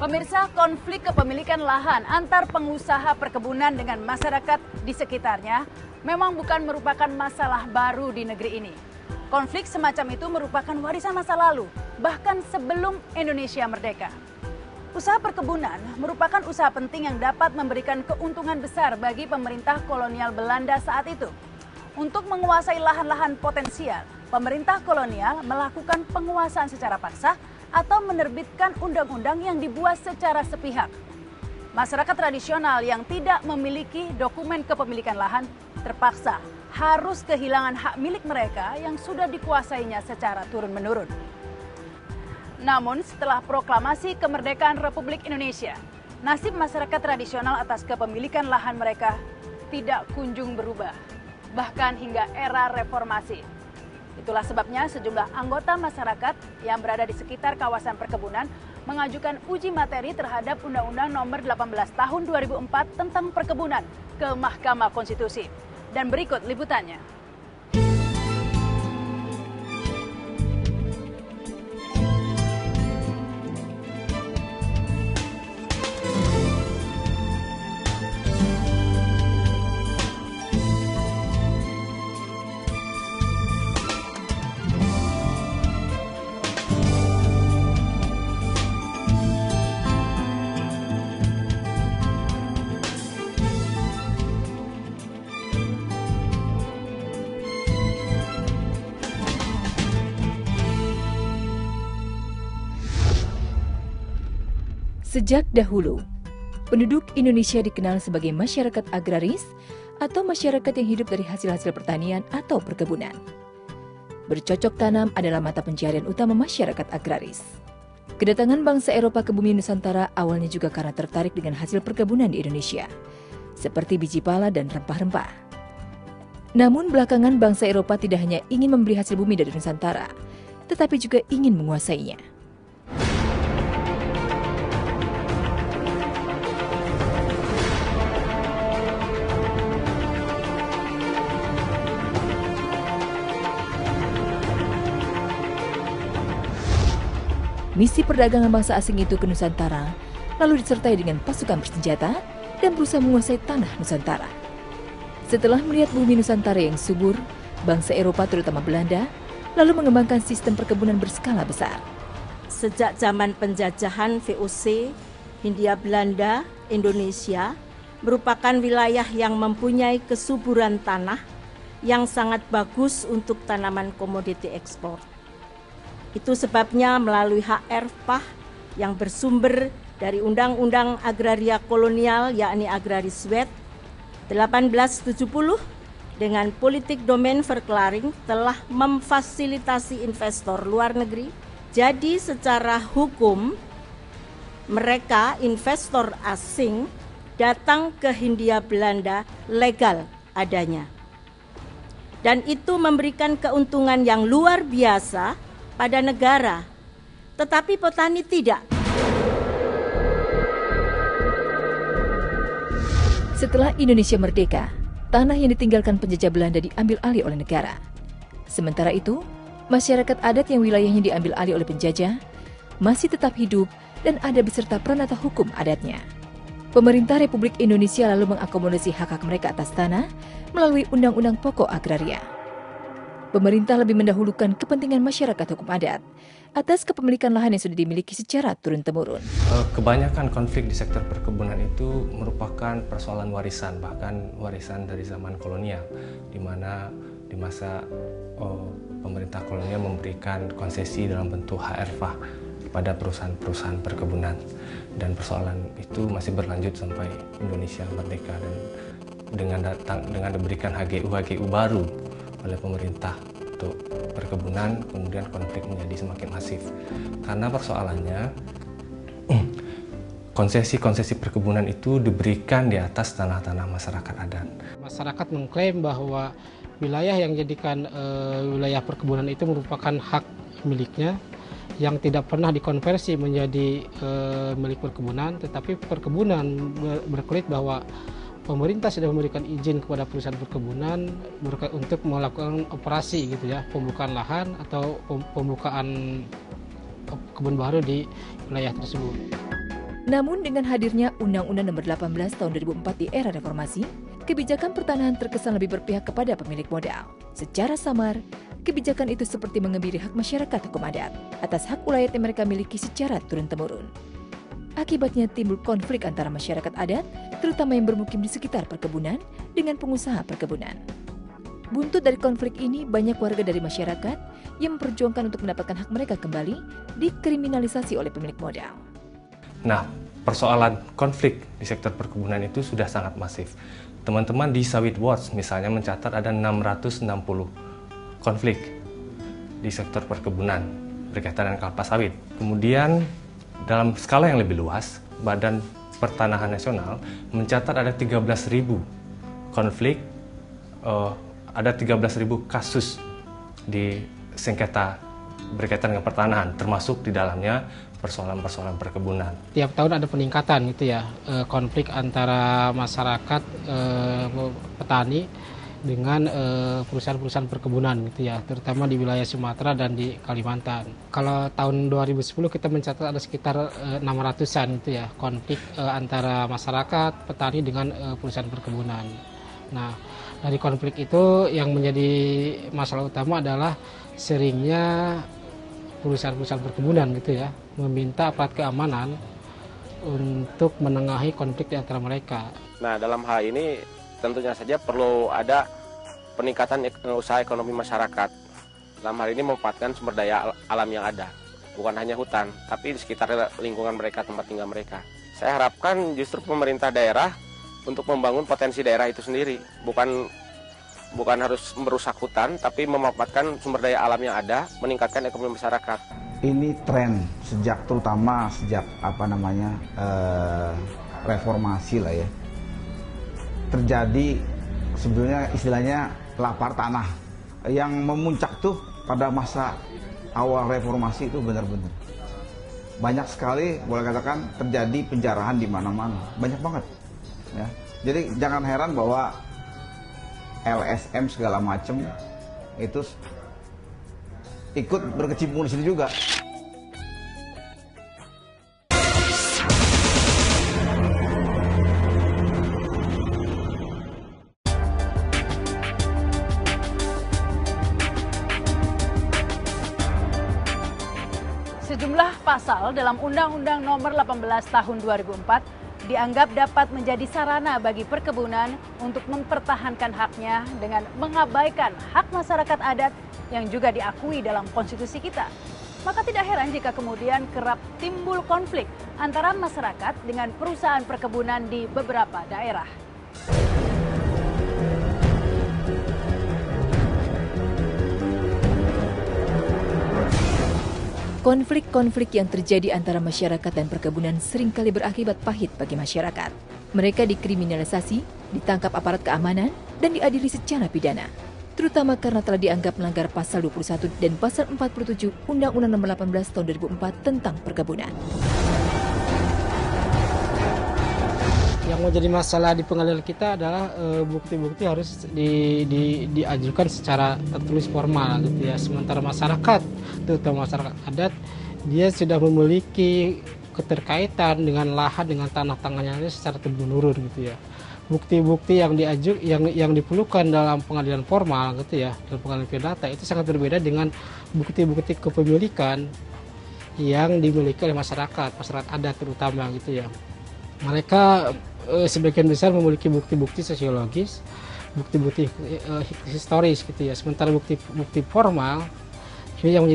Pemirsa, konflik kepemilikan lahan antar pengusaha perkebunan dengan masyarakat di sekitarnya memang bukan merupakan masalah baru di negeri ini. Konflik semacam itu merupakan warisan masa lalu, bahkan sebelum Indonesia merdeka. Usaha perkebunan merupakan usaha penting yang dapat memberikan keuntungan besar bagi pemerintah kolonial Belanda saat itu. Untuk menguasai lahan-lahan potensial, pemerintah kolonial melakukan penguasaan secara paksa atau menerbitkan undang-undang yang dibuat secara sepihak. Masyarakat tradisional yang tidak memiliki dokumen kepemilikan lahan terpaksa harus kehilangan hak milik mereka yang sudah dikuasainya secara turun-menurun. Namun setelah proklamasi kemerdekaan Republik Indonesia, nasib masyarakat tradisional atas kepemilikan lahan mereka tidak kunjung berubah, bahkan hingga era reformasi. Itulah sebabnya sejumlah anggota masyarakat yang berada di sekitar kawasan perkebunan mengajukan uji materi terhadap Undang-Undang Nomor 18 Tahun 2004 tentang perkebunan ke Mahkamah Konstitusi. Dan berikut liputannya. Sejak dahulu, penduduk Indonesia dikenal sebagai masyarakat agraris atau masyarakat yang hidup dari hasil-hasil pertanian atau perkebunan. Bercocok tanam adalah mata pencaharian utama masyarakat agraris. Kedatangan bangsa Eropa ke bumi Nusantara awalnya juga karena tertarik dengan hasil perkebunan di Indonesia, seperti biji pala dan rempah-rempah. Namun belakangan bangsa Eropa tidak hanya ingin membeli hasil bumi dari Nusantara, tetapi juga ingin menguasainya. Misi perdagangan bangsa asing itu ke Nusantara lalu disertai dengan pasukan bersenjata dan berusaha menguasai tanah Nusantara. Setelah melihat bumi Nusantara yang subur, bangsa Eropa terutama Belanda lalu mengembangkan sistem perkebunan berskala besar. Sejak zaman penjajahan VOC, Hindia Belanda, Indonesia merupakan wilayah yang mempunyai kesuburan tanah yang sangat bagus untuk tanaman komoditi ekspor. Itu sebabnya melalui HR-PAH yang bersumber dari Undang-Undang Agraria Kolonial yakni Agrariswet 1870 dengan politik domain verklaring telah memfasilitasi investor luar negeri. Jadi secara hukum mereka investor asing datang ke Hindia Belanda legal adanya. Dan itu memberikan keuntungan yang luar biasa pada negara, tetapi petani tidak. Setelah Indonesia merdeka, tanah yang ditinggalkan penjajah Belanda diambil alih oleh negara. Sementara itu, masyarakat adat yang wilayahnya diambil alih oleh penjajah masih tetap hidup dan ada beserta peranata hukum adatnya. Pemerintah Republik Indonesia lalu mengakomodasi hak-hak mereka atas tanah melalui Undang-Undang Pokok Agraria. Pemerintah lebih mendahulukan kepentingan masyarakat hukum adat atas kepemilikan lahan yang sudah dimiliki secara turun-temurun. Kebanyakan konflik di sektor perkebunan itu merupakan persoalan warisan, bahkan warisan dari zaman kolonial, di mana di masa pemerintah kolonial memberikan konsesi dalam bentuk HR-PAH pada perusahaan-perusahaan perkebunan. Dan persoalan itu masih berlanjut sampai Indonesia merdeka, dan dengan diberikan HGU baru oleh pemerintah untuk perkebunan, kemudian konflik menjadi semakin masif. Karena persoalannya, konsesi-konsesi perkebunan itu diberikan di atas tanah-tanah masyarakat adat. Masyarakat mengklaim bahwa wilayah yang dijadikan wilayah perkebunan itu merupakan hak miliknya yang tidak pernah dikonversi menjadi milik perkebunan, tetapi perkebunan berkelit bahwa pemerintah sudah memberikan izin kepada perusahaan perkebunan untuk melakukan operasi gitu ya, pembukaan lahan atau pembukaan kebun baru di wilayah tersebut. Namun dengan hadirnya Undang-Undang Nomor 18 Tahun 2004 di era reformasi, kebijakan pertanahan terkesan lebih berpihak kepada pemilik modal. Secara samar, kebijakan itu seperti mengebiri hak masyarakat hukum adat atas hak ulayat yang mereka miliki secara turun-temurun. Akibatnya timbul konflik antara masyarakat adat, terutama yang bermukim di sekitar perkebunan, dengan pengusaha perkebunan. Buntut dari konflik ini, banyak warga dari masyarakat yang memperjuangkan untuk mendapatkan hak mereka kembali dikriminalisasi oleh pemilik modal. Nah, persoalan konflik di sektor perkebunan itu sudah sangat masif. Teman-teman di Sawit Watch misalnya mencatat ada 660 konflik di sektor perkebunan berkaitan dengan kelapa sawit. Kemudian dalam skala yang lebih luas, Badan Pertanahan Nasional mencatat ada 13.000 konflik, ada 13.000 kasus di sengketa berkaitan dengan pertanahan, termasuk di dalamnya persoalan-persoalan perkebunan. Tiap tahun ada peningkatan gitu ya, konflik antara masyarakat petani dengan perusahaan-perusahaan perkebunan gitu ya, terutama di wilayah Sumatera dan di Kalimantan. Kalau tahun 2010 kita mencatat ada sekitar 600-an gitu ya, konflik antara masyarakat, petani dengan perusahaan perkebunan. Nah, dari konflik itu yang menjadi masalah utama adalah seringnya perusahaan-perusahaan perkebunan gitu ya, meminta aparat keamanan untuk menengahi konflik di antara mereka. Nah, dalam hal ini tentunya saja perlu ada peningkatan usaha ekonomi masyarakat. Dalam hal ini memanfaatkan sumber daya alam yang ada, bukan hanya hutan, tapi di sekitar lingkungan mereka, tempat tinggal mereka. Saya harapkan justru pemerintah daerah untuk membangun potensi daerah itu sendiri, bukan harus merusak hutan, tapi memanfaatkan sumber daya alam yang ada, meningkatkan ekonomi masyarakat. Ini tren terutama sejak reformasi lah ya. Terjadi sebenarnya istilahnya lapar tanah yang memuncak tuh pada masa awal reformasi itu benar-benar banyak sekali, boleh katakan terjadi penjarahan di mana-mana, banyak banget ya. Jadi jangan heran bahwa LSM segala macam itu ikut berkecimpung di sini juga. Sejumlah pasal dalam Undang-Undang Nomor 18 Tahun 2004 dianggap dapat menjadi sarana bagi perkebunan untuk mempertahankan haknya dengan mengabaikan hak masyarakat adat yang juga diakui dalam konstitusi kita. Maka tidak heran jika kemudian kerap timbul konflik antara masyarakat dengan perusahaan perkebunan di beberapa daerah. Konflik-konflik yang terjadi antara masyarakat dan perkebunan seringkali berakibat pahit bagi masyarakat. Mereka dikriminalisasi, ditangkap aparat keamanan, dan diadili secara pidana. Terutama karena telah dianggap melanggar pasal 21 dan pasal 47 Undang-Undang Nomor 18 Tahun 2004 tentang perkebunan. Yang menjadi masalah di pengadilan kita adalah bukti-bukti harus diajukan secara tertulis formal gitu ya. Sementara masyarakat, terutama masyarakat adat, dia sudah memiliki keterkaitan dengan lahan, dengan tanah-tanahnya secara turun-temurun gitu ya. Bukti-bukti yang diperlukan dalam pengadilan formal gitu ya, dalam pengadilan perdata itu sangat berbeda dengan bukti-bukti kepemilikan yang dimiliki oleh masyarakat adat terutama gitu ya. Mereka sebagian besar memiliki bukti-bukti sosiologis, bukti-bukti historis gitu ya. Sementara bukti formal yang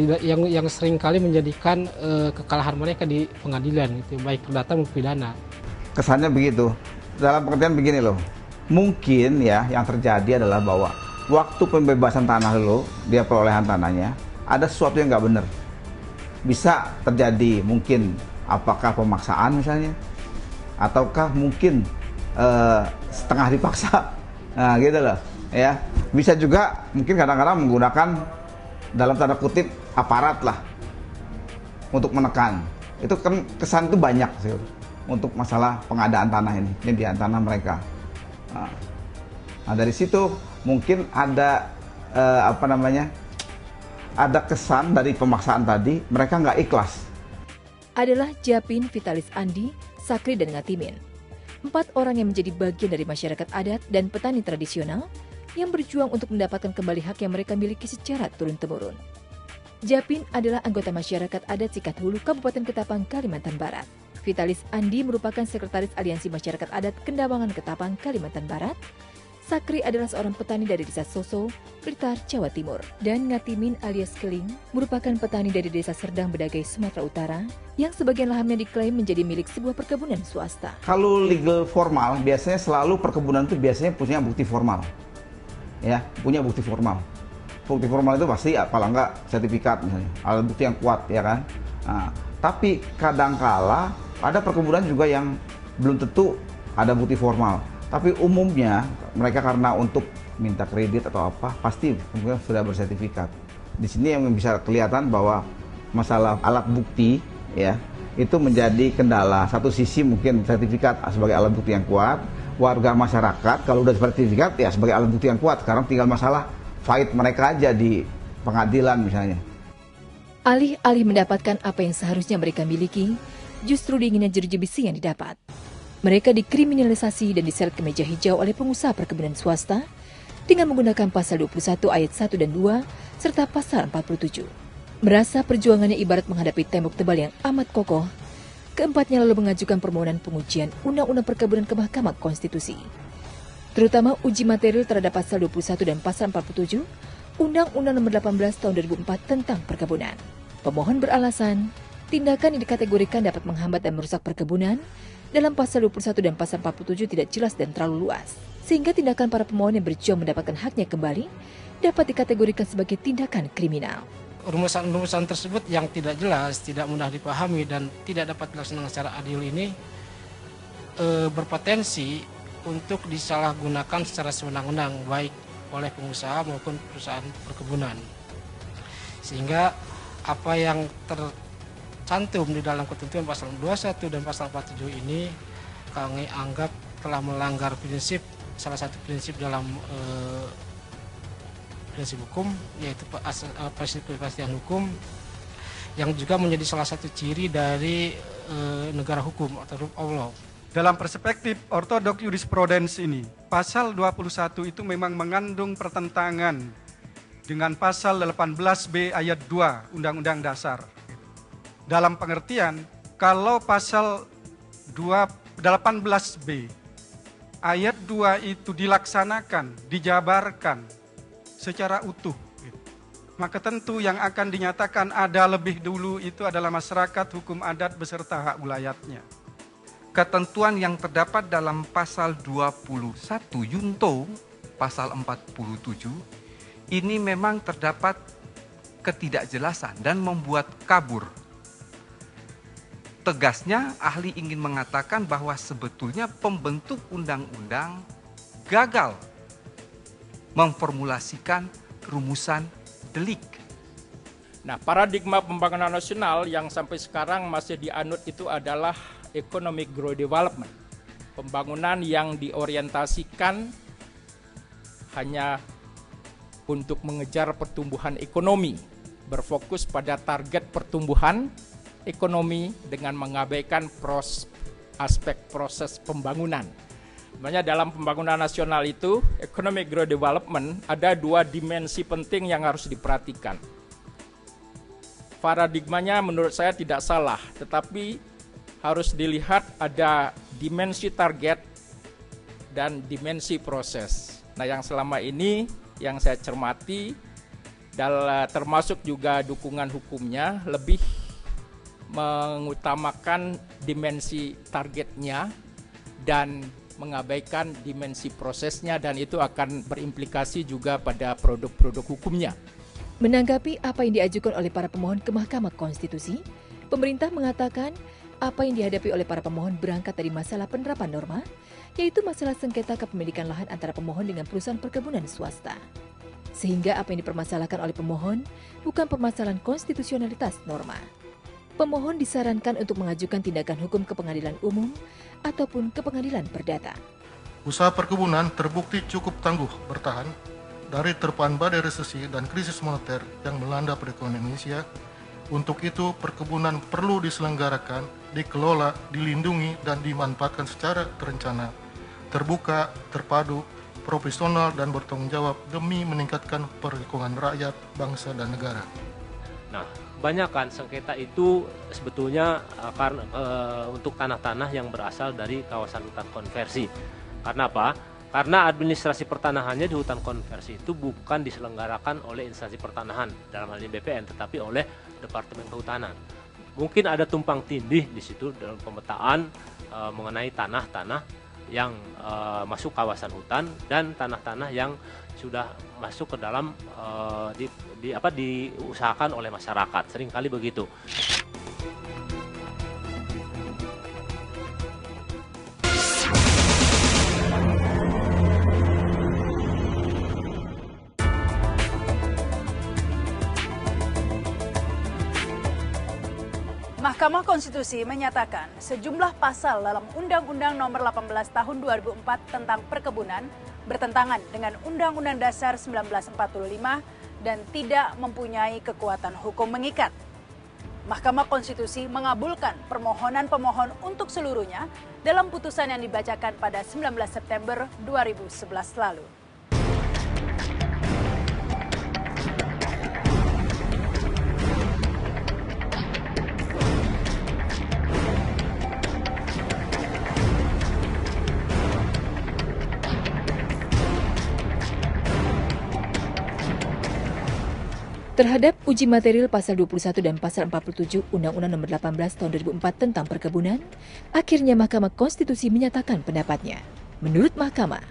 sering kali menjadikan kekalahan mereka di pengadilan gitu, baik perdata maupun pidana. Kesannya begitu. Dalam pengertian begini loh. Mungkin ya yang terjadi adalah bahwa waktu pembebasan tanah dulu, dia perolehan tanahnya, ada sesuatu yang nggak benar. Bisa terjadi mungkin apakah pemaksaan misalnya, ataukah mungkin setengah dipaksa, nah gitu loh ya. Bisa juga mungkin kadang-kadang menggunakan dalam tanda kutip aparat lah untuk menekan. Itu kan kesan itu banyak sih untuk masalah pengadaan tanah ini, penyediaan tanah mereka. Nah dari situ mungkin ada ada kesan dari pemaksaan tadi, mereka nggak ikhlas. Adalah Japin Vitalis Andi, Sakri dan Ngatimin. 4 orang yang menjadi bagian dari masyarakat adat dan petani tradisional yang berjuang untuk mendapatkan kembali hak yang mereka miliki secara turun-temurun. Japin adalah anggota masyarakat adat Sikat Hulu, Kabupaten Ketapang, Kalimantan Barat. Vitalis Andi merupakan sekretaris Aliansi Masyarakat Adat Kendawangan Ketapang, Kalimantan Barat. Sakri adalah seorang petani dari Desa Soso, Blitar, Jawa Timur. Dan Ngatimin alias Keling merupakan petani dari Desa Serdang, Bedagai, Sumatera Utara, yang sebagian lahannya diklaim menjadi milik sebuah perkebunan swasta. Kalau legal formal, biasanya selalu perkebunan itu biasanya punya bukti formal. Ya, punya bukti formal. Bukti formal itu pasti paling enggak sertifikat misalnya, alat bukti yang kuat, ya kan. Nah, tapi kadangkala ada perkebunan juga yang belum tentu ada bukti formal. Tapi umumnya mereka karena untuk minta kredit atau apa pasti mungkin sudah bersertifikat. Di sini yang bisa kelihatan bahwa masalah alat bukti ya itu menjadi kendala. Satu sisi mungkin sertifikat sebagai alat bukti yang kuat, warga masyarakat kalau udah sertifikat ya sebagai alat bukti yang kuat. Sekarang tinggal masalah fight mereka aja di pengadilan misalnya. Alih-alih mendapatkan apa yang seharusnya mereka miliki, justru diinginkan jeruji besi yang didapat. Mereka dikriminalisasi dan diseret ke meja hijau oleh pengusaha perkebunan swasta dengan menggunakan pasal 21 ayat 1 dan 2 serta pasal 47. Merasa perjuangannya ibarat menghadapi tembok tebal yang amat kokoh, keempatnya lalu mengajukan permohonan pengujian Undang-Undang Perkebunan ke Mahkamah Konstitusi. Terutama uji material terhadap pasal 21 dan pasal 47 Undang-Undang Nomor 18 Tahun 2004 tentang perkebunan. Pemohon beralasan, tindakan yang dikategorikan dapat menghambat dan merusak perkebunan dalam pasal 21 dan pasal 47 tidak jelas dan terlalu luas, sehingga tindakan para pemohon yang berjuang mendapatkan haknya kembali dapat dikategorikan sebagai tindakan kriminal. Rumusan-rumusan tersebut yang tidak jelas, tidak mudah dipahami, dan tidak dapat dilaksanakan secara adil ini berpotensi untuk disalahgunakan secara sewenang-wenang, baik oleh pengusaha maupun perusahaan perkebunan. Sehingga apa yang tercantum di dalam ketentuan pasal 21 dan pasal 47 ini kami anggap telah melanggar prinsip, salah satu prinsip dalam prinsip hukum, yaitu prinsip kepastian hukum, yang juga menjadi salah satu ciri dari negara hukum atau rule of law. Dalam perspektif ortodok jurisprudens ini, pasal 21 itu memang mengandung pertentangan dengan pasal 18B ayat 2 Undang-Undang Dasar. Dalam pengertian, kalau pasal 18B ayat 2 itu dilaksanakan, dijabarkan secara utuh, maka tentu yang akan dinyatakan ada lebih dulu itu adalah masyarakat hukum adat beserta hak wilayahnya. Ketentuan yang terdapat dalam pasal 21 Yunto, pasal 47, ini memang terdapat ketidakjelasan dan membuat kabur. Tegasnya, ahli ingin mengatakan bahwa sebetulnya pembentuk undang-undang gagal memformulasikan rumusan delik. Nah, paradigma pembangunan nasional yang sampai sekarang masih dianut itu adalah economic growth development. Pembangunan yang diorientasikan hanya untuk mengejar pertumbuhan ekonomi, berfokus pada target pertumbuhan ekonomi dengan mengabaikan aspek proses pembangunan. Sebenarnya dalam pembangunan nasional itu, economic growth development ada dua dimensi penting yang harus diperhatikan. Paradigmanya menurut saya tidak salah, tetapi harus dilihat ada dimensi target dan dimensi proses. Nah, yang selama ini yang saya cermati, termasuk juga dukungan hukumnya, lebih mengutamakan dimensi targetnya dan mengabaikan dimensi prosesnya, dan itu akan berimplikasi juga pada produk-produk hukumnya. Menanggapi apa yang diajukan oleh para pemohon ke Mahkamah Konstitusi, pemerintah mengatakan apa yang dihadapi oleh para pemohon berangkat dari masalah penerapan norma, yaitu masalah sengketa kepemilikan lahan antara pemohon dengan perusahaan perkebunan swasta. Sehingga apa yang dipermasalahkan oleh pemohon bukan permasalahan konstitusionalitas norma. Pemohon disarankan untuk mengajukan tindakan hukum ke pengadilan umum ataupun ke pengadilan perdata. Usaha perkebunan terbukti cukup tangguh bertahan dari terpaan badai resesi dan krisis moneter yang melanda perekonomian Indonesia Untuk itu, perkebunan perlu diselenggarakan, dikelola, dilindungi, dan dimanfaatkan secara terencana, terbuka, terpadu, profesional, dan bertanggung jawab demi meningkatkan perekonomian rakyat, bangsa, dan negara. Nah, banyak kan sengketa itu sebetulnya karena untuk tanah-tanah yang berasal dari kawasan hutan konversi. Karena apa? Karena administrasi pertanahannya di hutan konversi itu bukan diselenggarakan oleh instansi pertanahan, dalam hal ini BPN, tetapi oleh Departemen Kehutanan. Mungkin ada tumpang tindih di situ dalam pemetaan mengenai tanah-tanah yang masuk kawasan hutan dan tanah-tanah yang sudah masuk ke dalam diusahakan oleh masyarakat. Seringkali begitu. Mahkamah Konstitusi menyatakan sejumlah pasal dalam Undang-Undang Nomor 18 Tahun 2004 tentang perkebunan bertentangan dengan Undang-Undang Dasar 1945 dan tidak mempunyai kekuatan hukum mengikat. Mahkamah Konstitusi mengabulkan permohonan pemohon untuk seluruhnya dalam putusan yang dibacakan pada 19 September 2011 lalu. Terhadap uji material pasal 21 dan pasal 47 Undang-Undang Nomor 18 Tahun 2004 tentang perkebunan, akhirnya Mahkamah Konstitusi menyatakan pendapatnya. Menurut Mahkamah,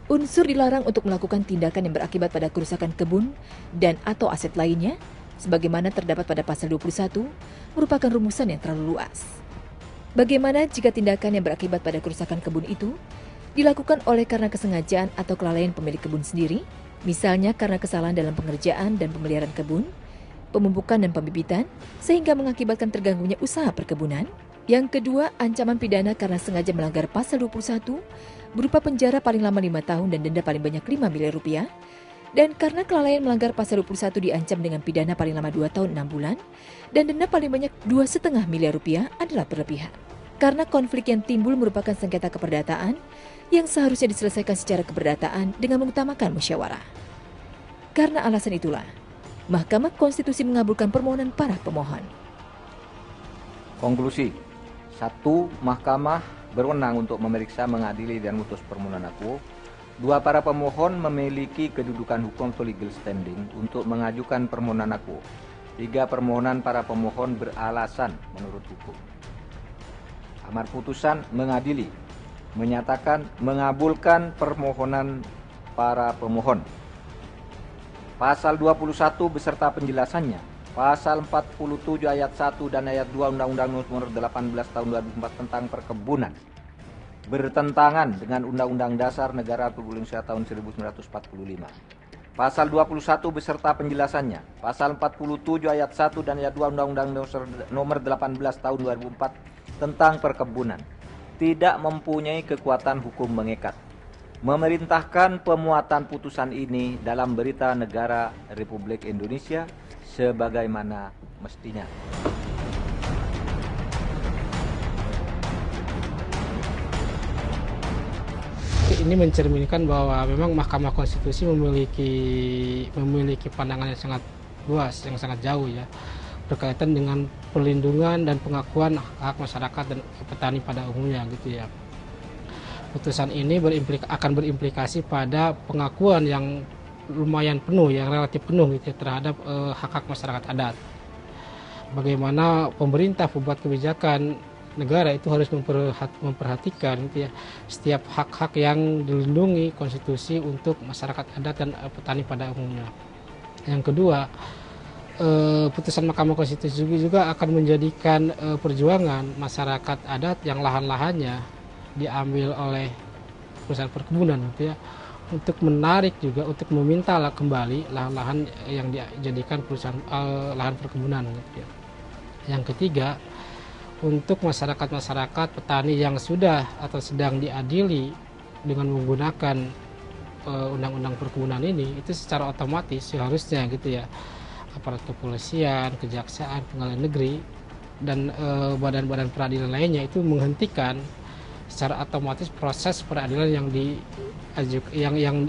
unsur dilarang untuk melakukan tindakan yang berakibat pada kerusakan kebun dan atau aset lainnya, sebagaimana terdapat pada pasal 21, merupakan rumusan yang terlalu luas. Bagaimana jika tindakan yang berakibat pada kerusakan kebun itu dilakukan oleh karena kesengajaan atau kelalaian pemilik kebun sendiri, misalnya karena kesalahan dalam pengerjaan dan pemeliharaan kebun, pemupukan dan pembibitan, sehingga mengakibatkan terganggunya usaha perkebunan. Yang kedua, ancaman pidana karena sengaja melanggar pasal 21, berupa penjara paling lama 5 tahun dan denda paling banyak 5 miliar rupiah. Dan karena kelalaian melanggar pasal 21 diancam dengan pidana paling lama 2 tahun 6 bulan, dan denda paling banyak 2,5 miliar rupiah adalah berlebihan. Karena konflik yang timbul merupakan sengketa keperdataan yang seharusnya diselesaikan secara keperdataan dengan mengutamakan musyawarah. Karena alasan itulah, Mahkamah Konstitusi mengabulkan permohonan para pemohon. Konklusi. 1. Mahkamah berwenang untuk memeriksa, mengadili, dan memutus permohonan aku. 2. Para pemohon memiliki kedudukan hukum atau legal standing untuk mengajukan permohonan aku. 3. Permohonan para pemohon beralasan menurut hukum. Amar putusan mengadili, menyatakan mengabulkan permohonan para pemohon. Pasal 21 beserta penjelasannya, pasal 47 ayat 1 dan ayat 2 Undang-Undang Nomor 18 Tahun 2004 tentang perkebunan bertentangan dengan Undang-Undang Dasar Negara Republik Indonesia tahun 1945. Pasal 21 beserta penjelasannya, pasal 47 ayat 1 dan ayat 2 Undang-Undang Nomor 18 Tahun 2004 tentang perkebunan tidak mempunyai kekuatan hukum mengikat. Memerintahkan pemuatan putusan ini dalam Berita Negara Republik Indonesia sebagaimana mestinya. Ini mencerminkan bahwa memang Mahkamah Konstitusi memiliki pandangan yang sangat luas, yang sangat jauh ya, berkaitan dengan perlindungan dan pengakuan hak masyarakat dan petani pada umumnya gitu ya. Putusan ini akan berimplikasi pada pengakuan yang lumayan penuh, yang relatif penuh gitu ya, terhadap hak-hak masyarakat adat. Bagaimana pemerintah pembuat kebijakan negara itu harus memperhatikan gitu ya, setiap hak-hak yang dilindungi konstitusi untuk masyarakat adat dan petani pada umumnya. Yang kedua, putusan Mahkamah Konstitusi juga akan menjadikan perjuangan masyarakat adat yang lahan-lahannya diambil oleh perusahaan perkebunan gitu ya, untuk menarik juga untuk meminta kembali lahan-lahan yang dijadikan perusahaan lahan perkebunan gitu ya. Yang ketiga, untuk masyarakat petani yang sudah atau sedang diadili dengan menggunakan undang-undang perkebunan ini, itu secara otomatis seharusnya gitu ya aparat kepolisian, kejaksaan, pengadilan negeri, dan badan-badan peradilan lainnya itu menghentikan secara otomatis proses peradilan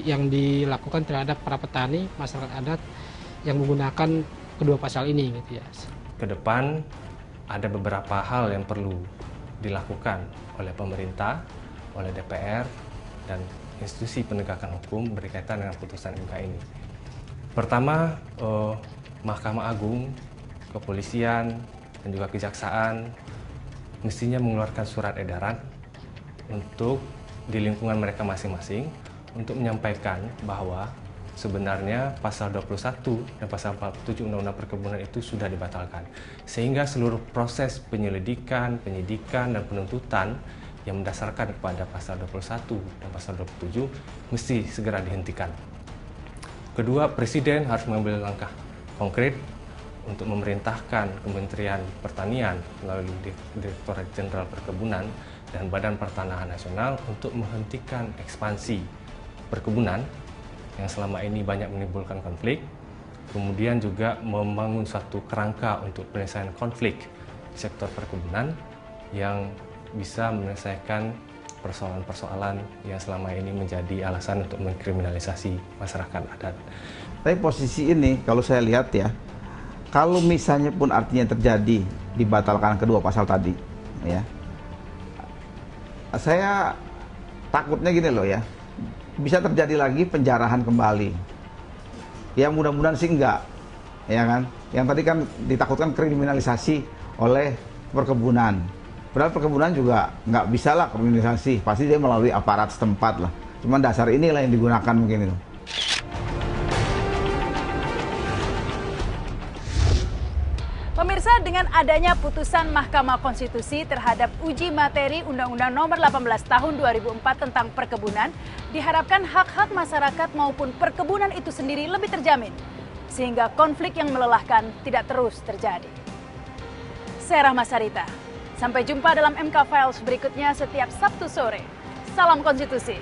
yang dilakukan terhadap para petani masyarakat adat yang menggunakan kedua pasal ini gitu ya. Ke depan ada beberapa hal yang perlu dilakukan oleh pemerintah, oleh DPR dan institusi penegakan hukum berkaitan dengan putusan MK ini. Pertama, Mahkamah Agung, kepolisian, dan juga kejaksaan mestinya mengeluarkan surat edaran untuk di lingkungan mereka masing-masing untuk menyampaikan bahwa sebenarnya pasal 21 dan pasal 47 Undang-Undang Perkebunan itu sudah dibatalkan. Sehingga seluruh proses penyelidikan, penyidikan, dan penuntutan yang mendasarkan kepada pasal 21 dan pasal 27 mesti segera dihentikan. Kedua, Presiden harus mengambil langkah konkret untuk memerintahkan Kementerian Pertanian melalui Direktorat Jenderal Perkebunan dan Badan Pertanahan Nasional untuk menghentikan ekspansi perkebunan yang selama ini banyak menimbulkan konflik, kemudian juga membangun suatu kerangka untuk penyelesaian konflik di sektor perkebunan yang bisa menyelesaikan persoalan-persoalan yang selama ini menjadi alasan untuk mengkriminalisasi masyarakat adat. Tapi posisi ini kalau saya lihat ya, kalau misalnya pun artinya terjadi dibatalkan kedua pasal tadi, ya, saya takutnya gini loh ya, bisa terjadi lagi penjarahan kembali. Ya mudah-mudahan sih enggak, ya kan? Yang tadi kan ditakutkan kriminalisasi oleh perkebunan. Padahal perkebunan juga nggak bisa lah kriminalisasi, pasti dia melalui aparat setempat lah. Cuman dasar inilah yang digunakan mungkin itu. Pemirsa, dengan adanya putusan Mahkamah Konstitusi terhadap uji materi Undang-Undang Nomor 18 Tahun 2004 tentang perkebunan, diharapkan hak-hak masyarakat maupun perkebunan itu sendiri lebih terjamin, sehingga konflik yang melelahkan tidak terus terjadi. Saya Rahma Sarita, sampai jumpa dalam MK Files berikutnya setiap Sabtu sore. Salam konstitusi.